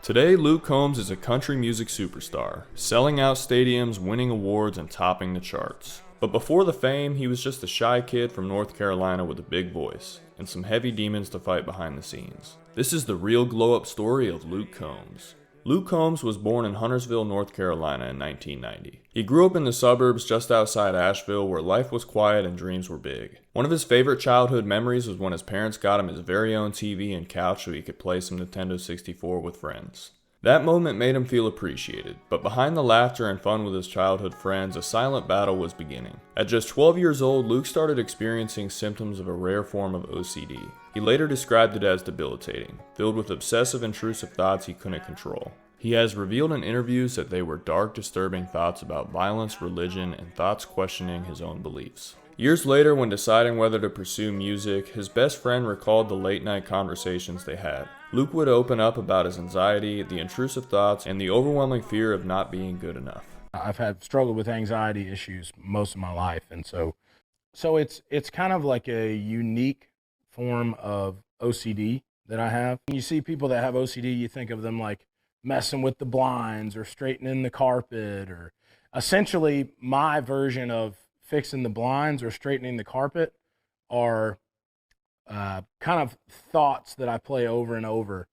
Today, Luke Combs is a country music superstar, selling out stadiums, winning awards, and topping the charts. But before the fame, he was just a shy kid from North Carolina with a big voice, and some heavy demons to fight behind the scenes. This is the real glow-up story of Luke Combs. Luke Combs was born in Huntersville, North Carolina in 1990. He grew up in the suburbs just outside Asheville where life was quiet and dreams were big. One of his favorite childhood memories was when his parents got him his very own TV and couch so he could play some Nintendo 64 with friends. That moment made him feel appreciated, but behind the laughter and fun with his childhood friends, a silent battle was beginning. At just 12 years old, Luke started experiencing symptoms of a rare form of OCD. He later described it as debilitating, filled with obsessive intrusive thoughts he couldn't control. He has revealed in interviews that they were dark, disturbing thoughts about violence, religion, and thoughts questioning his own beliefs. Years later, when deciding whether to pursue music, his best friend recalled the late-night conversations they had. Luke would open up about his anxiety, the intrusive thoughts, and the overwhelming fear of not being good enough. I've had struggled with anxiety issues most of my life, and so it's kind of like a unique form of OCD that I have. When you see people that have OCD, you think of them like messing with the blinds or straightening the carpet, or essentially my version of fixing the blinds or straightening the carpet are kind of thoughts that I play over and over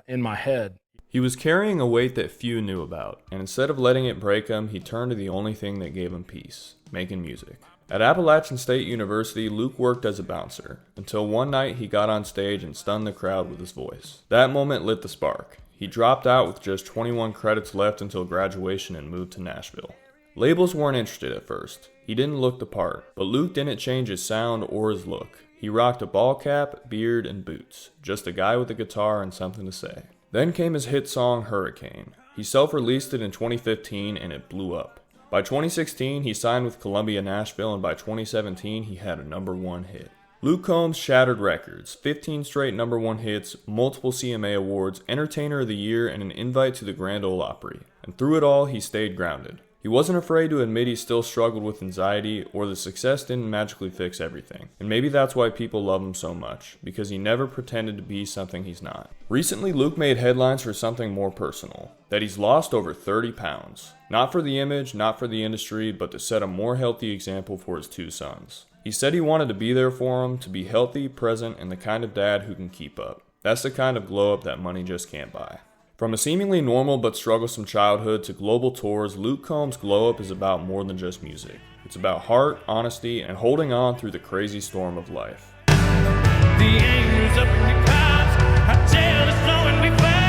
in my head. He was carrying a weight that few knew about, and instead of letting it break him, he turned to the only thing that gave him peace: making music. At Appalachian State University, Luke worked as a bouncer, until one night he got on stage and stunned the crowd with his voice. That moment lit the spark. He dropped out with just 21 credits left until graduation and moved to Nashville. Labels weren't interested at first. He didn't look the part, but Luke didn't change his sound or his look. He rocked a ball cap, beard, and boots. Just a guy with a guitar and something to say. Then came his hit song, Hurricane. He self-released it in 2015 and it blew up. By 2016, he signed with Columbia Nashville, and by 2017, he had a #1 hit. Luke Combs shattered records, 15 straight #1 hits, multiple CMA awards, Entertainer of the Year, and an invite to the Grand Ole Opry. And through it all, he stayed grounded. He wasn't afraid to admit he still struggled with anxiety, or the success didn't magically fix everything. And maybe that's why people love him so much, because he never pretended to be something he's not. Recently, Luke made headlines for something more personal: that he's lost over 30 pounds. Not for the image, not for the industry, but to set a more healthy example for his 2 sons. He said he wanted to be there for them, to be healthy, present, and the kind of dad who can keep up. That's the kind of glow up that money just can't buy. From a seemingly normal but strugglesome childhood to global tours, Luke Combs' glow up is about more than just music. It's about heart, honesty, and holding on through the crazy storm of life. The angels up in the clouds, I tell the snow and we found.